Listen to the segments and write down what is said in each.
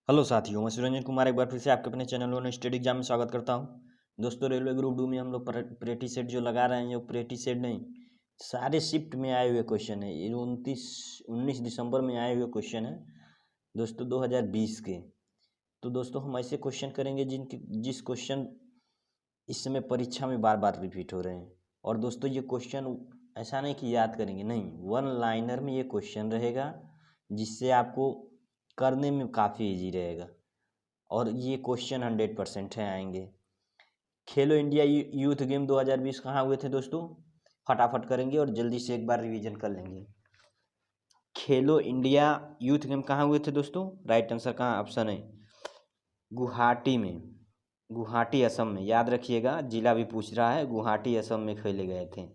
Hello साथियों, मैं सुरंजन कुमार एक बार फिर से आपके अपने चैनल वन स्टडी एग्जाम में स्वागत करता हूं। दोस्तों, रेलवे ग्रुप डू में हम लोग प्रेटी सेट जो लगा रहे हैं, जो प्रेटी सेट नहीं, सारे शिफ्ट में आए हुए क्वेश्चन है। ये 19 दिसंबर में आए हुए क्वेश्चन है दोस्तों, 2020 के। तो दोस्तों, हम ऐसे क्वेश्चन करेंगे जिस क्वेश्चन इस समय परीक्षा में बार बार रिपीट हो रहे हैं। और दोस्तों, ये क्वेश्चन ऐसा नहीं कि याद करेंगे, नहीं, वन लाइनर में ये क्वेश्चन रहेगा, जिससे आपको करने में काफ़ी इजी रहेगा। और ये क्वेश्चन 100% है आएंगे। खेलो इंडिया यूथ गेम 2020 कहाँ हुए थे दोस्तों? फटाफट करेंगे और जल्दी से एक बार रिवीजन कर लेंगे। खेलो इंडिया यूथ गेम कहाँ हुए थे दोस्तों? राइट आंसर कहाँ? ऑप्शन है गुवाहाटी में, गुवाहाटी असम में। याद रखिएगा, जिला भी पूछ रहा है, गुवाहाटी असम में खेले गए थे।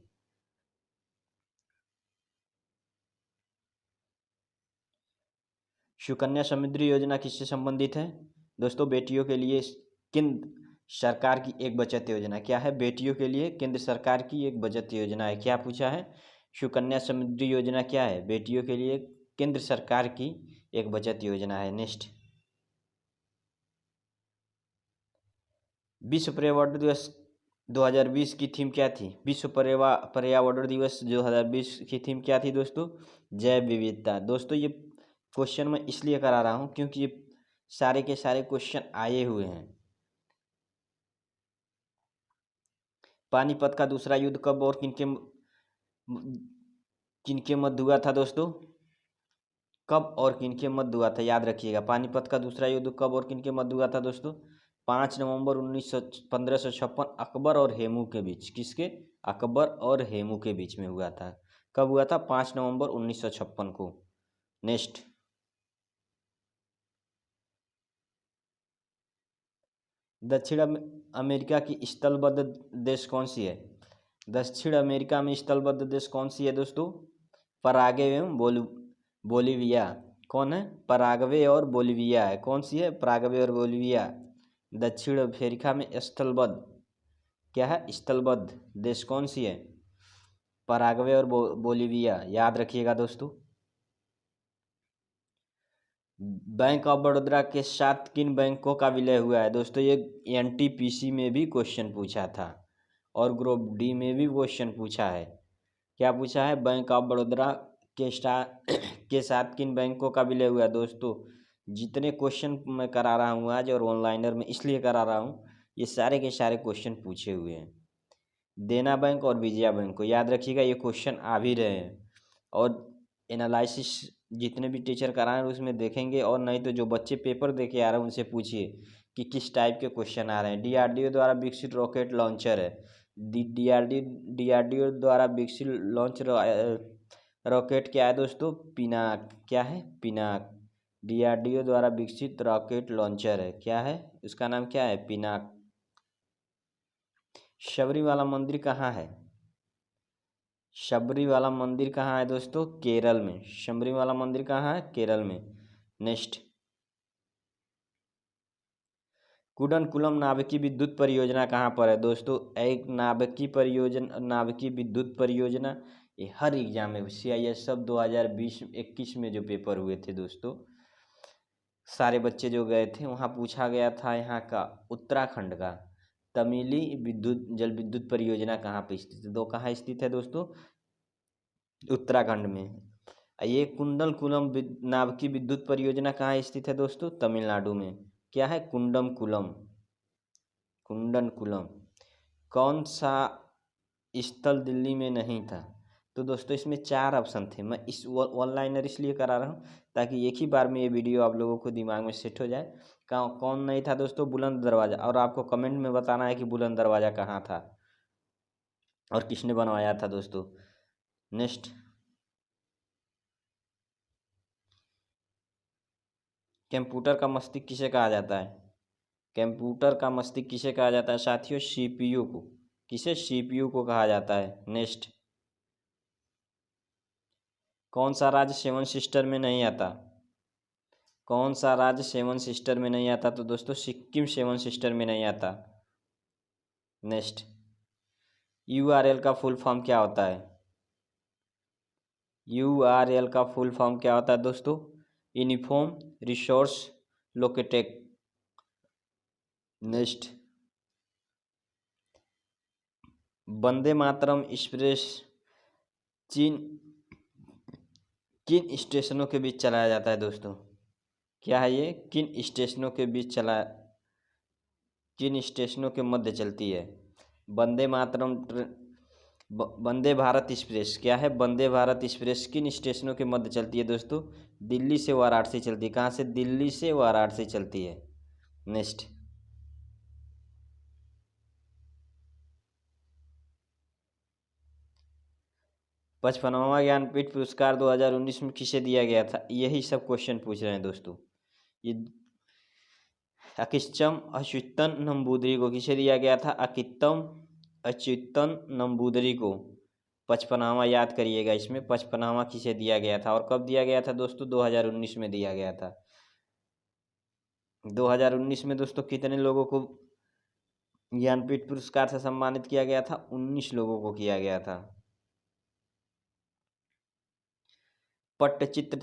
सुकन्या समृद्धि योजना किससे संबंधित है दोस्तों? बेटियों के लिए केंद्र सरकार की एक बचत योजना। क्या है? बेटियों के लिए केंद्र सरकार की एक बचत योजना है। क्या पूछा है? सुकन्या समृद्धि योजना क्या है? बेटियों के लिए केंद्र सरकार की एक बचत योजना है। नेक्स्ट, विश्व पर्यावरण दिवस 2020 की थीम क्या थी? विश्व पर्यावरण दिवस 2020 की थीम क्या थी दोस्तों? जैव विविधता। दोस्तों, ये क्वेश्चन मैं इसलिए करा रहा हूँ क्योंकि ये सारे के सारे क्वेश्चन आए हुए हैं। पानीपत का दूसरा युद्ध कब और किनके मध्य हुआ था दोस्तों? कब और किनके मध्य हुआ था? याद रखिएगा, पानीपत का दूसरा युद्ध कब और किनके मध्य हुआ था दोस्तों? 5 नवंबर 1556 अकबर और हेमू के बीच। किसके? अकबर और हेमू के बीच में हुआ था। कब हुआ था? 5 नवंबर 1956 को। नेक्स्ट, दक्षिण अमेरिका की स्थलबद्ध देश कौन सी है? दक्षिण अमेरिका में स्थलबद्ध देश कौन सी है दोस्तों? पराग्वे एवं बोलीविया। कौन है? पराग्वे और बोलीविया है। कौन सी है? पराग्वे और बोलीविया। दक्षिण अफ्रीका में स्थलबद्ध, क्या है? स्थलबद्ध देश कौन सी है? पराग्वे और बोलीविया। याद रखिएगा दोस्तों। बैंक ऑफ बड़ौदा के साथ किन बैंकों का विलय हुआ है दोस्तों? ये एनटीपीसी में भी क्वेश्चन पूछा था और ग्रुप डी में भी क्वेश्चन पूछा है। क्या पूछा है? बैंक ऑफ बड़ौदा के साथ किन बैंकों का विलय हुआ है दोस्तों? जितने क्वेश्चन मैं करा रहा हूँ आज और ऑनलाइनर में इसलिए करा रहा हूँ, ये सारे के सारे क्वेश्चन पूछे हुए हैं। देना बैंक और विजया बैंक को याद रखिएगा, ये क्वेश्चन आ भी रहे हैं। और एनालिसिस जितने भी टीचर करा रहे हैं उसमें देखेंगे, और नहीं तो जो बच्चे पेपर दे के आ रहे हैं उनसे पूछिए कि किस टाइप के क्वेश्चन आ रहे हैं। डीआरडीओ द्वारा विकसित रॉकेट लॉन्चर है। डीआरडीओ द्वारा विकसित लॉन्च रॉकेट क्या है दोस्तों? पिनाक। क्या है? पिनाक। डीआरडीओ द्वारा विकसित रॉकेट लॉन्चर है। क्या है? उसका नाम क्या है? पिनाक। शबरीवाला मंदिर कहाँ है? शबरीवाला मंदिर कहाँ है दोस्तों? केरल में। शबरीवाला मंदिर कहाँ है? केरल में। नेक्स्ट, कुडनकुलम नाभिकीय विद्युत परियोजना कहाँ पर है दोस्तों? एक नाभिकीय विद्युत परियोजना, ये हर एग्जाम में CIS सब 2020-21 में जो पेपर हुए थे दोस्तों, सारे बच्चे जो गए थे वहाँ पूछा गया था यहाँ का उत्तराखंड का तमिली जल विद्युत परियोजना कहाँ पे स्थित है? कहाँ स्थित है दोस्तों? उत्तराखंड में। ये कुंडलकुलम नाभिकीय विद्युत परियोजना कहाँ स्थित है दोस्तों? तमिलनाडु में। क्या है? कुंडलकुलम। कुंडनकुलम। कौन सा स्थल दिल्ली में नहीं था? तो दोस्तों, इसमें 4 ऑप्शन थे। मैं इस ऑनलाइनर इसलिए करा रहा हूँ ताकि एक ही बार में ये वीडियो आप लोगों को दिमाग में सेट हो जाए। कौन नहीं था दोस्तों? बुलंद दरवाज़ा। और आपको कमेंट में बताना है कि बुलंद दरवाज़ा कहाँ था और किसने बनवाया था दोस्तों। नेक्स्ट, कंप्यूटर का मस्तिष्क किसे कहा जाता है? कंप्यूटर का मस्तिष्क किसे कहा जाता है साथियों? CPU को। किसे? CPU को कहा जाता है। नेक्स्ट, कौन सा राज्य 7 सिस्टर में नहीं आता? कौन सा राज्य 7 सिस्टर में नहीं आता? तो दोस्तों, सिक्किम 7 सिस्टर में नहीं आता। नेक्स्ट, URL का फुल फॉर्म क्या होता है? URL का फुल फॉर्म क्या होता है दोस्तों? Uniform resource located. Next, Vande Mataram express चीन किन स्टेशनों के बीच चलाया जाता है दोस्तों? क्या है ये? किन स्टेशनों के बीच किन स्टेशनों के मध्य चलती है? वंदे मातरम वंदे भारत एक्सप्रेस क्या है? वंदे भारत एक्सप्रेस किन स्टेशनों के मध्य चलती है दोस्तों? दिल्ली से वाराणसी चलती है। कहाँ से? दिल्ली से वाराणसी चलती है। नेक्स्ट, पचपनवां ज्ञानपीठ पुरस्कार 2019 में किसे दिया गया था? यही सब क्वेश्चन पूछ रहे हैं दोस्तों। ये अकिच्चम अच्युतन नंबूदरी को किसे दिया गया था? अकित्तम अच्युतन नंबूदरी को 55वां याद करिएगा। इसमें 55वां किसे दिया गया था और कब दिया गया था दोस्तों? 2019 में दिया गया था। 2019 में दोस्तों कितने लोगों को ज्ञानपीठ पुरस्कार से सम्मानित किया गया था? 19 लोगों को किया गया था। पट्टचित्र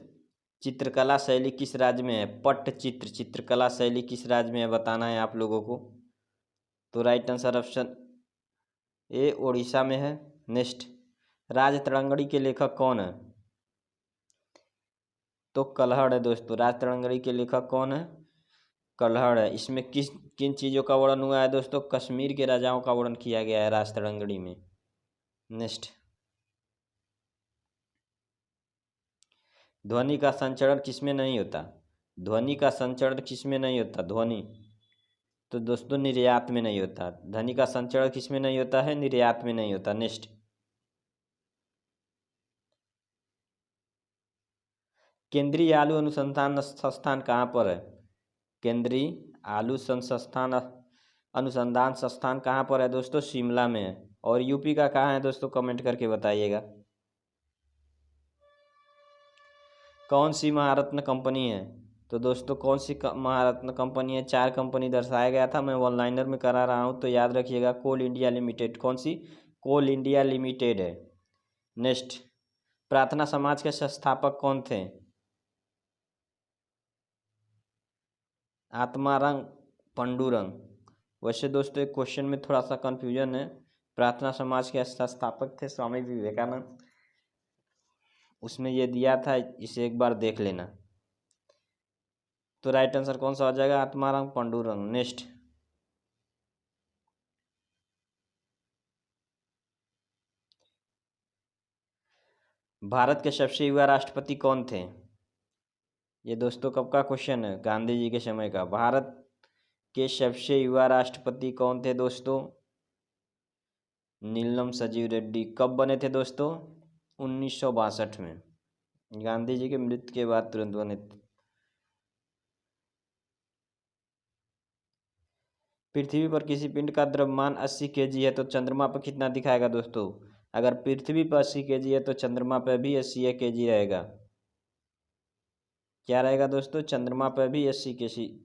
चित्रकला शैली किस राज्य में है? पट्टचित्र चित्रकला शैली किस राज्य में है बताना है आप लोगों को। तो right answer option A Odisha में है। नेक्स्ट, राजतरंगिणी के लेखक कौन है? तो कल्हड़ है दोस्तों। राजतरंगिणी के लेखक कौन है? कल्हड़ है। इसमें किन चीज़ों का वर्णन हुआ है दोस्तों? कश्मीर के राजाओं का वर्णन किया गया है राजतरंगिणी में। नेक्स्ट, ध्वनि का संचरण किसमें नहीं होता? ध्वनि का संचरण किसमें नहीं होता? ध्वनि तो दोस्तों निर्यात में नहीं होता। ध्वनि का संचरण किसमें नहीं होता है? निर्यात में नहीं होता। नेक्स्ट, केंद्रीय आलू अनुसंधान संस्थान कहाँ पर है? केंद्रीय आलू संस्थान अनुसंधान संस्थान कहाँ पर है दोस्तों? शिमला में है। और यूपी का कहाँ है दोस्तों? कमेंट करके बताइएगा। कौन सी महारत्न कंपनी है? तो दोस्तों कौन सी महारत्न कंपनी है? 4 कंपनी दर्शाया गया था। मैं ऑनलाइनर में करा रहा हूँ तो याद रखिएगा। कोल इंडिया लिमिटेड। कौन सी? कोल इंडिया लिमिटेड है। नेक्स्ट, प्रार्थना समाज के संस्थापक कौन थे? आत्माराम पंडुरंग। वैसे दोस्तों एक क्वेश्चन में थोड़ा सा कंफ्यूजन है। प्रार्थना समाज के संस्थापक थे स्वामी विवेकानंद। उसमें ये दिया था, इसे एक बार देख लेना। तो राइट आंसर कौन सा हो जाएगा? आत्माराम पंडुरंग। नेक्स्ट, भारत के सबसे युवा राष्ट्रपति कौन थे? ये दोस्तों कब का क्वेश्चन है? गांधी जी के समय का। भारत के सबसे युवा राष्ट्रपति कौन थे दोस्तों? नीलम संजीव रेड्डी। कब बने थे दोस्तों? 1962 में। गांधी जी के मृत्यु के बाद तुरंत बने थे। पृथ्वी पर किसी पिंड का द्रव्यमान 80 kg है तो चंद्रमा पर कितना दिखाएगा दोस्तों? अगर पृथ्वी पर 80 kg है तो चंद्रमा पर भी 80 kg रहेगा। क्या रहेगा दोस्तों? चंद्रमा पर भी 80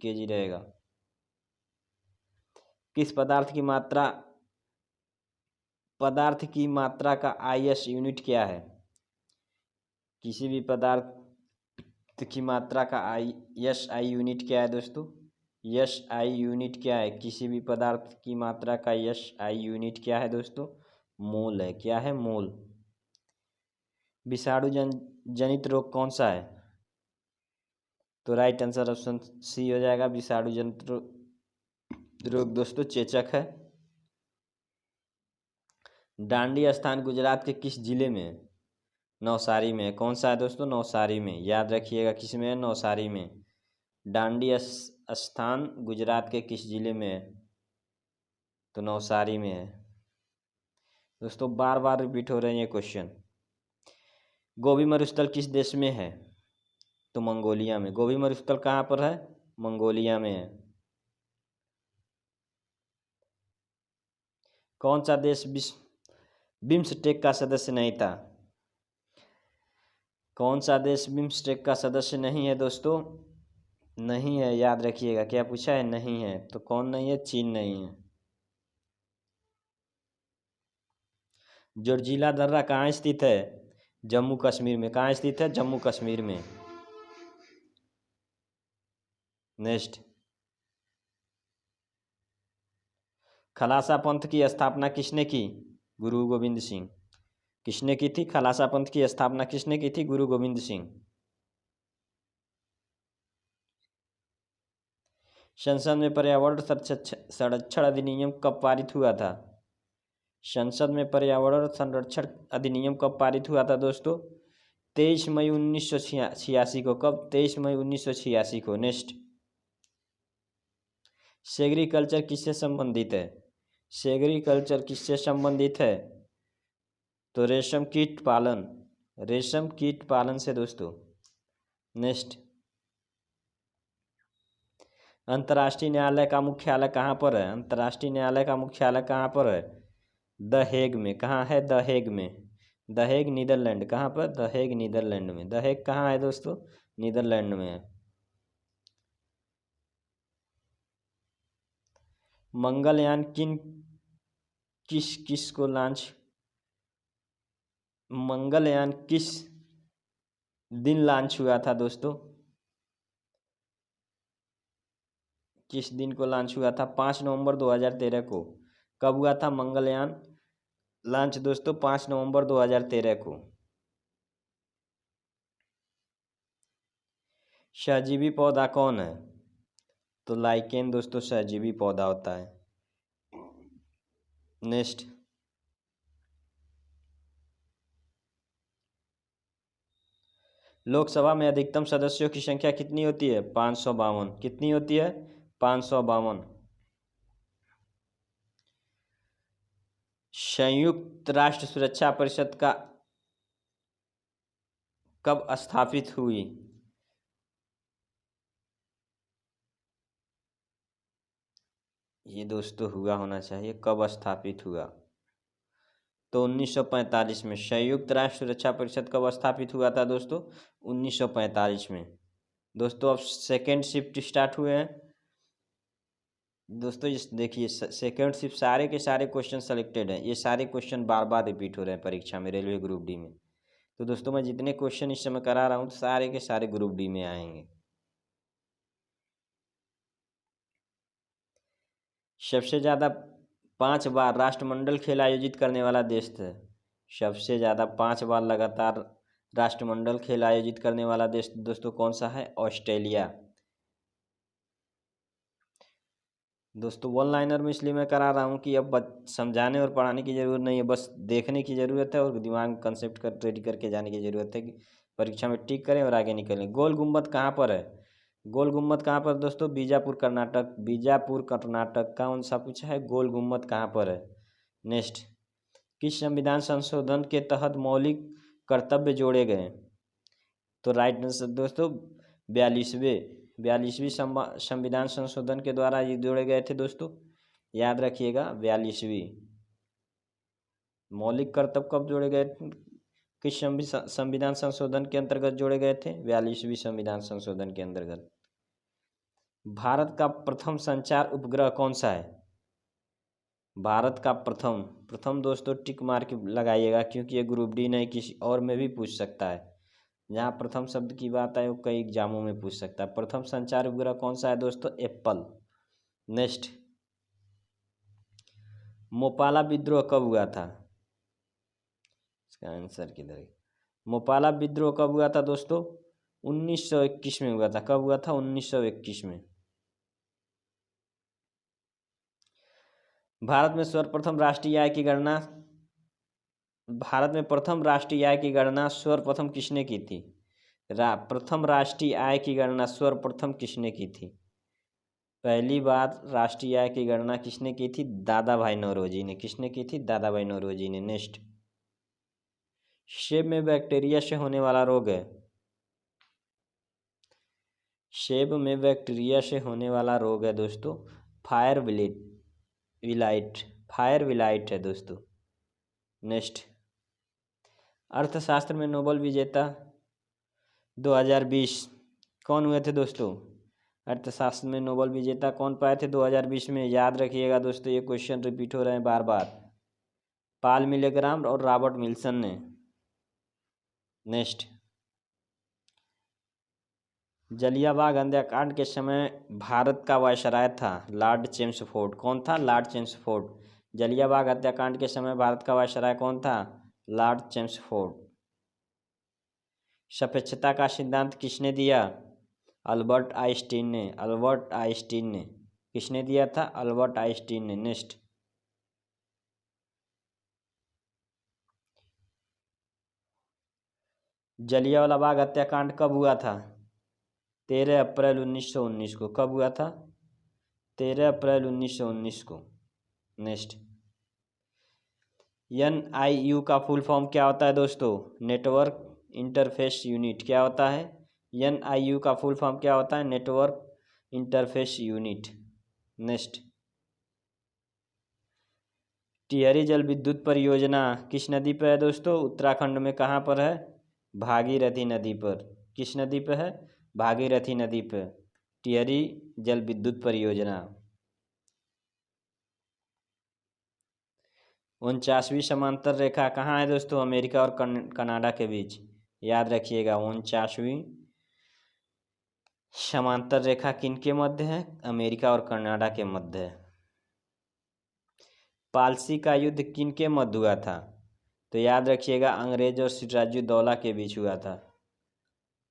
kg रहेगा। किस पदार्थ की मात्रा का IS यूनिट क्या है? किसी भी पदार्थ की मात्रा का SI यूनिट क्या है दोस्तों? SI यूनिट क्या है? किसी भी पदार्थ की मात्रा का SI यूनिट क्या है दोस्तों? मोल है। क्या है? मोल। विषाणु जनित रोग कौन सा है? तो राइट आंसर ऑप्शन सी हो जाएगा। विषाणु जनित रोग दोस्तों चेचक है। डांडी स्थान गुजरात के किस जिले में है? नवसारी में। कौन सा है दोस्तों? नवसारी में। याद रखिएगा किस में है? नवसारी में। डांडी स्थान गुजरात के किस जिले में है? तो नवसारी में है। दोस्तों बार बार रिपीट हो रहे हैं ये क्वेश्चन। गोभी मरुस्थल किस देश में है? तो मंगोलिया में। गोभी मरुस्थल कहाँ पर है? मंगोलिया में है। कौन सा देश बिम्स्टेक का सदस्य नहीं था? कौन सा देश बिम्स्टेक का सदस्य नहीं है दोस्तों? नहीं है। याद रखिएगा। क्या पूछा है? नहीं है। तो कौन नहीं है? चीन नहीं है। जोजिला दर्रा कहाँ स्थित है? जम्मू कश्मीर में। कहाँ स्थित है? जम्मू कश्मीर में। नेक्स्ट, खालसा पंथ की स्थापना किसने की? गुरु गोविंद सिंह। किसने की थी? खालसा पंथ की स्थापना किसने की थी? गुरु गोविंद सिंह। संसद में पर्यावरण संरक्षण अधिनियम कब पारित हुआ था? संसद में पर्यावरण संरक्षण अधिनियम कब पारित हुआ था दोस्तों? 23 मई 1986 को। कब? 23 मई 1986 को। नेक्स्ट, सेग्रीकल्चर किससे संबंधित है? सेग्रीकल्चर किससे संबंधित है? तो रेशम कीट पालन, रेशम कीट पालन से दोस्तों। नेक्स्ट, अंतर्राष्ट्रीय न्यायालय का मुख्यालय कहाँ पर है? अंतर्राष्ट्रीय न्यायालय का मुख्यालय कहाँ पर है? द हेग में। कहाँ है? द हेग में। The Hague Netherlands. कहाँ पर? द हेग नीदरलैंड में। द हेग कहाँ है दोस्तों? नीदरलैंड में है। मंगलयान किस को लॉन्च, मंगलयान किस दिन लॉन्च हुआ था दोस्तों? किस दिन को लॉन्च हुआ था? 5 नवंबर 2013 को। कब हुआ था मंगलयान लॉन्च दोस्तों? 5 नवंबर 2013 को। सहजीवी पौधा कौन है? तो लाइकेन दोस्तों सहजीवी पौधा होता है। नेक्स्ट, लोकसभा में अधिकतम सदस्यों की संख्या कितनी होती है? 552। कितनी होती है? 552। संयुक्त राष्ट्र सुरक्षा परिषद का कब स्थापित हुई? ये दोस्तों हुआ होना चाहिए, कब स्थापित हुआ? तो 1945 में। संयुक्त राष्ट्र सुरक्षा परिषद कब स्थापित हुआ था दोस्तों? 1945 में। दोस्तों अब सेकेंड शिफ्ट स्टार्ट हुए हैं दोस्तों। इस देखिए सेकेंड शिफ्ट सारे के सारे क्वेश्चन सेलेक्टेड हैं। ये सारे क्वेश्चन बार बार रिपीट हो रहे हैं परीक्षा में, रेलवे ग्रुप डी में। तो दोस्तों मैं जितने क्वेश्चन इस समय करा रहा हूँ सारे के सारे ग्रुप डी में आएंगे। सबसे ज़्यादा 5 बार राष्ट्रमंडल खेल आयोजित करने वाला देश है। सबसे ज़्यादा 5 बार लगातार राष्ट्रमंडल खेल आयोजित करने वाला देश दोस्तों कौन सा है? ऑस्ट्रेलिया। दोस्तों वन लाइनर में इसलिए मैं करा रहा हूँ कि अब समझाने और पढ़ाने की ज़रूरत नहीं है, बस देखने की ज़रूरत है और दिमाग में कंसेप्ट कर रेडी करके जाने की ज़रूरत है कि परीक्षा में टिक करें और आगे निकलें। गोल गुम्बद कहाँ पर है? गोल गुम्बद कहाँ पर दोस्तों? बीजापुर कर्नाटक। बीजापुर कर्नाटक का कौन सा पूछा है? गोल गुम्बद कहाँ पर है? नेक्स्ट, किस संविधान संशोधन के तहत मौलिक कर्तव्य जोड़े गए? तो राइट आंसर दोस्तों 42वीं संविधान संशोधन के द्वारा ये जोड़े गए थे दोस्तों। याद रखिएगा 42वीं। मौलिक कर्तव्य कब जोड़े गए? किस संविधान संशोधन के अंतर्गत जोड़े गए थे? 42वीं संविधान संशोधन के अंतर्गत। भारत का प्रथम संचार उपग्रह कौन सा है? भारत का प्रथम दोस्तों टिक मार के लगाइएगा क्योंकि ये ग्रुप डी नहीं किसी और में भी पूछ सकता है। जहाँ प्रथम शब्द की बात है वो कई एग्जामों में पूछ सकता है। प्रथम संचार उपग्रह कौन सा है दोस्तों? एप्पल। नेक्स्ट, मोपाला विद्रोह कब हुआ था? इसका आंसर किधर है? मोपाला विद्रोह कब हुआ था दोस्तों? 1921 में हुआ था। कब हुआ था? 1921 में। भारत में सर्वप्रथम राष्ट्रीय आय की गणना सर्वप्रथम किसने की थी? प्रथम राष्ट्रीय आय की गणना सर्वप्रथम किसने की थी? पहली बार राष्ट्रीय आय की गणना किसने की थी? दादा भाई नौरोजी ने। किसने की थी? दादा भाई नौरोजी ने। नेक्स्ट, सेब में बैक्टीरिया से होने वाला रोग है। सेब में बैक्टीरिया से होने वाला रोग है दोस्तों फायर विलाइट है दोस्तों। नेक्स्ट, अर्थशास्त्र में नोबेल विजेता 2020 कौन हुए थे दोस्तों? अर्थशास्त्र में नोबेल विजेता कौन पाए थे 2020 में? याद रखिएगा दोस्तों ये क्वेश्चन रिपीट हो रहे हैं बार बार। पॉल मिलेग्राम और रॉबर्ट विल्सन ने। नेक्स्ट, जलियांवाला हत्याकांड के समय भारत का वायसराय था लॉर्ड चेम्सफोर्ड। कौन था? Lord Chelmsford. जलियांवाला हत्याकांड के समय भारत का वायसराय कौन था? Lord Chelmsford. सापेक्षता का सिद्धांत किसने दिया? अल्बर्ट आइंस्टीन ने। अल्बर्ट आइंस्टीन ने। किसने दिया था? अल्बर्ट आइंस्टीन ने। नेक्स्ट, जलियांवाला बाग हत्याकांड कब हुआ था? 13 अप्रैल 1919 को। कब हुआ था? 13 अप्रैल 1919 को। नेक्स्ट, NIU का फुल फॉर्म क्या होता है दोस्तों? Network interface unit. क्या होता है? NIU का फुल फॉर्म क्या होता है? Network interface unit. Next, Tehri जल विद्युत परियोजना किस नदी पर है दोस्तों? उत्तराखंड में। कहाँ पर है? भागीरथी नदी पर। किस नदी पर है? भागीरथी नदी पर टिहरी जल विद्युत परियोजना। 49वीं समांतर रेखा कहाँ है दोस्तों? अमेरिका और कनाडा के बीच। याद रखिएगा, 49वीं समांतर रेखा किनके मध्य है? अमेरिका और कनाडा के मध्य है। पालसी का युद्ध किनके मध्य हुआ था? तो याद रखिएगा, अंग्रेज और सिराजुद्दौला के बीच हुआ था।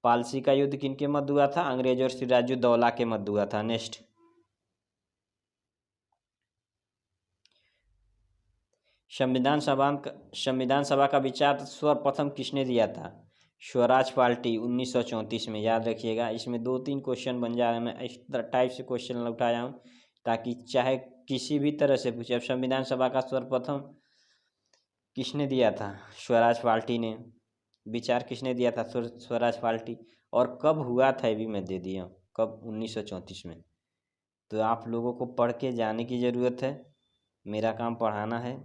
पालसी का युद्ध किनके मध्य हुआ था? अंग्रेज और सिराजुद्दौला के मध्य हुआ था। नेक्स्ट, संविधान सभा का विचार सर्वप्रथम किसने दिया था? स्वराज पार्टी 1934 में। याद रखिएगा, इसमें 2-3 क्वेश्चन बन जा रहे हैं। मैं इस टाइप से क्वेश्चन उठाया हूँ ताकि चाहे किसी भी तरह से पूछे। अब संविधान सभा का सर्वप्रथम किसने दिया था? स्वराज पार्टी ने। विचार किसने दिया था? स्वराज पार्टी। और कब हुआ था ये भी मैं दे दिया हूँ, कब? 1934 में। तो आप लोगों को पढ़ के जाने की ज़रूरत है, मेरा काम पढ़ाना है।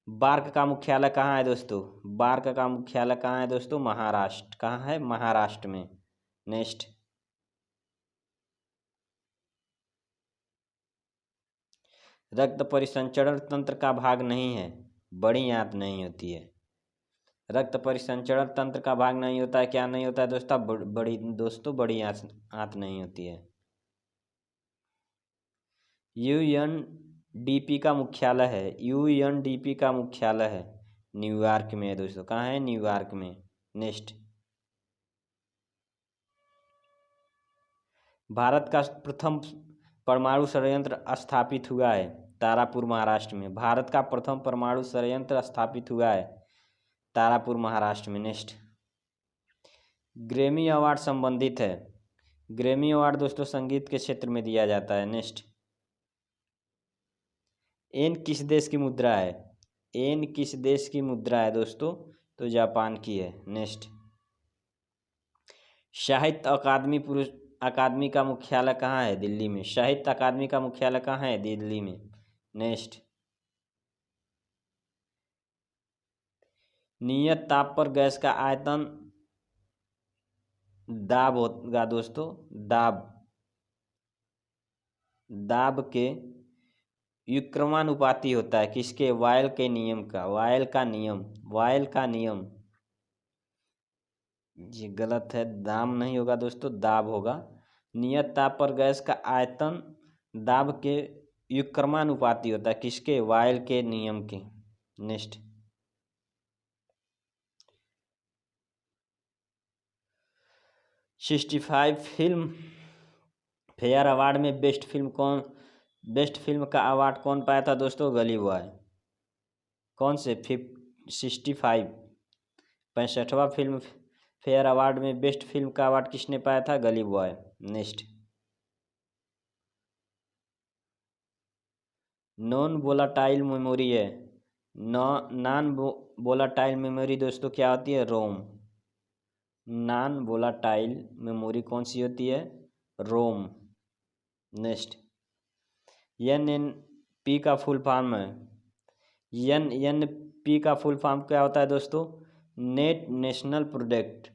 बार्क का मुख्यालय कहाँ है दोस्तों? बार्क का मुख्यालय कहाँ है दोस्तों? महाराष्ट्र। कहाँ है? महाराष्ट्र में। नेक्स्ट, रक्त परिसंचरण तंत्र का भाग नहीं है, बड़ी आंत नहीं होती है। रक्त परिसंचरण तंत्र का भाग नहीं होता है। क्या नहीं होता है दोस्तों? बड़ी आंत नहीं होती है। UNDP का मुख्यालय है। UNDP का मुख्यालय है न्यूयॉर्क में है दोस्तों। कहाँ है? न्यूयॉर्क में। नेक्स्ट, भारत का प्रथम परमाणु संयंत्र स्थापित हुआ है तारापुर, महाराष्ट्र में। भारत का प्रथम परमाणु संयंत्र स्थापित हुआ है तारापुर, महाराष्ट्र में। नेक्स्ट, ग्रैमी अवार्ड संबंधित है। ग्रैमी अवार्ड दोस्तों संगीत के क्षेत्र में दिया जाता है। नेक्स्ट, एन किस देश की मुद्रा है? एन किस देश की मुद्रा है दोस्तों? तो जापान की है। नेक्स्ट, साहित्य अकादमी का मुख्यालय कहाँ है? दिल्ली में। साहित्य अकादमी का मुख्यालय कहाँ है? दिल्ली में। नेक्स्ट, नियत ताप पर गैस का आयतन दाब होगा दोस्तों। दाब के व्युत्क्रमानुपाती होता है। किसके? वायल के नियम का। वायल का नियम। ये गलत है, दाम नहीं होगा दोस्तों, दाब होगा। नियत ताप पर गैस का आयतन दाब के व्युत्क्रमानुपाती होता है। किसके? वायल के नियम के। नेक्स्ट, 65 फिल्म फेयर अवार्ड में बेस्ट फिल्म का अवार्ड कौन पाया था दोस्तों? गली बॉय। कौन से? 65 65वां फिल्म फेयर अवार्ड में बेस्ट फिल्म का अवार्ड किसने पाया था? गली boy. Next, non volatile memory है। नॉन वोलाटाइल मेमोरी दोस्तों क्या होती है? रोम। नॉन वोलाटाइल मेमोरी कौन सी होती है? रोम। नेक्स्ट, NNP का फुल फॉर्म है। NNP का फुल फॉर्म क्या होता है दोस्तों? Net national product.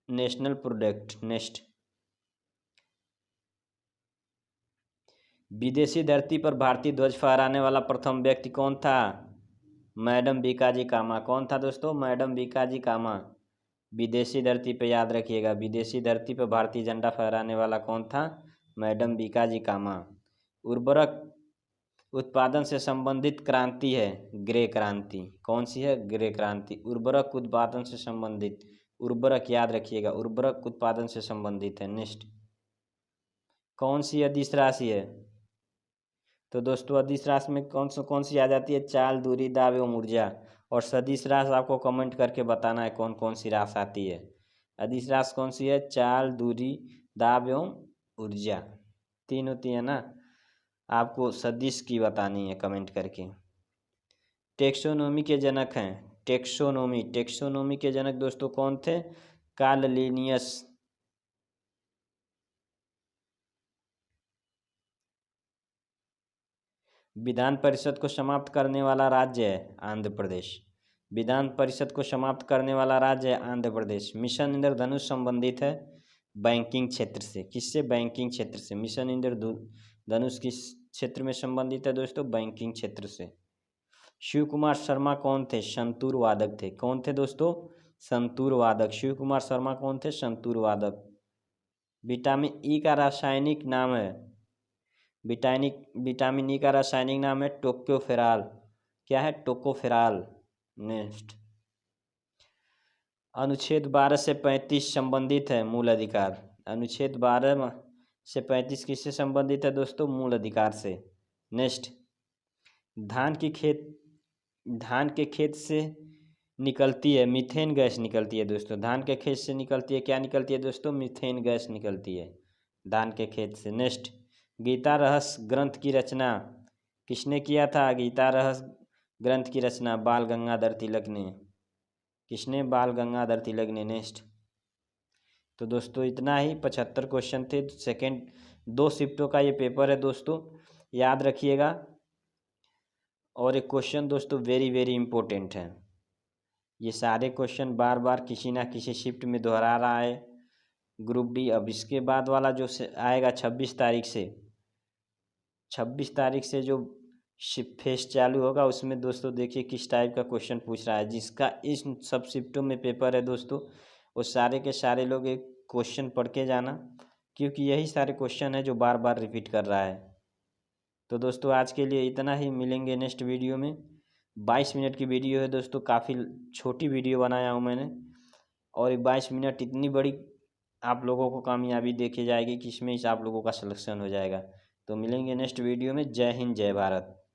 National product. Next, विदेशी धरती पर भारतीय ध्वज फहराने वाला प्रथम व्यक्ति कौन था? मैडम बीकाजी कामा। कौन था दोस्तों? मैडम बीकाजी कामा। विदेशी धरती पे याद रखिएगा, विदेशी धरती पे भारतीय झंडा फहराने वाला कौन था? मैडम बीकाजी कामा। उर्वरक उत्पादन से संबंधित क्रांति है ग्रे क्रांति। कौन सी है? ग्रे क्रांति। उर्वरक उत्पादन से संबंधित, उर्वरक याद रखिएगा, उर्वरक उत्पादन से संबंधित है। नेक्स्ट, कौन सी अदिश राशि है? तो दोस्तों अदिश राशि में कौन सी आ जाती है? चाल, दूरी, दाब एवं ऊर्जा। और सदिश राशि आपको कमेंट करके बताना है कौन कौन सी राशि आती है। अदिश राशि कौन सी है? चाल, दूरी, दाब एवं ऊर्जा, 3 होती है ना। आपको सदिश की बतानी है कमेंट करके। टेक्सोनोमी के जनक हैं, टेक्सोनोमी के जनक दोस्तों कौन थे? Karl Linnaeus. विधान परिषद को समाप्त करने वाला राज्य है आंध्र प्रदेश। विधान परिषद को समाप्त करने वाला राज्य है आंध्र प्रदेश। मिशन इंद्रधनुष संबंधित है बैंकिंग क्षेत्र से। किससे? बैंकिंग क्षेत्र से। मिशन इंद्रधनुष किस क्षेत्र में संबंधित है दोस्तों? बैंकिंग क्षेत्र से। शिव कुमार शर्मा कौन थे? संतूर वादक थे। कौन थे दोस्तों? संतूर वादक। शिव कुमार शर्मा कौन थे? संतूर वादक। विटामिन ई का रासायनिक नाम है, विटामिन ई का रासायनिक नाम है टोकोफेरॉल। क्या है? टोकोफेरॉल। नेक्स्ट, अनुच्छेद 12 से 35 संबंधित है मूल अधिकार। अनुच्छेद 12 से 35 किससे संबंधित है दोस्तों? मूल अधिकार से। नेक्स्ट, धान के खेत से निकलती है मीथेन गैस निकलती है दोस्तों। धान के खेत से निकलती है, क्या निकलती है दोस्तों? मीथेन गैस निकलती है धान के खेत से। नेक्स्ट, गीता रहस्य ग्रंथ की रचना किसने किया था? गीता रहस्य ग्रंथ की रचना बाल गंगाधर तिलक ने। किसने? बाल गंगाधर तिलक ने। नेक्स्ट, तो दोस्तों इतना ही 75 क्वेश्चन थे। सेकेंड 2 शिफ्टों का ये पेपर है दोस्तों, याद रखिएगा। और एक क्वेश्चन दोस्तों वेरी वेरी इंपॉर्टेंट है, ये सारे क्वेश्चन बार बार किसी ना किसी शिफ्ट में दोहरा रहा है ग्रुप डी। अब इसके बाद वाला जो आएगा 26 तारीख से, 26 तारीख से जो शिफ्ट फेस चालू होगा उसमें दोस्तों देखिए किस टाइप का क्वेश्चन पूछ रहा है। जिसका इस सब शिफ्टों में पेपर है दोस्तों, वो सारे के सारे लोग एक क्वेश्चन पढ़ के जाना, क्योंकि यही सारे क्वेश्चन है जो बार बार रिपीट कर रहा है। तो दोस्तों आज के लिए इतना ही, मिलेंगे नेक्स्ट वीडियो में। 22 मिनट की वीडियो है दोस्तों, काफ़ी छोटी वीडियो बनाया हूँ मैंने, और 22 मिनट इतनी बड़ी आप लोगों को कामयाबी देखी जाएगी कि इसमें आप लोगों का सिलेक्शन हो जाएगा। तो मिलेंगे नेक्स्ट वीडियो में। जय हिंद, जय भारत।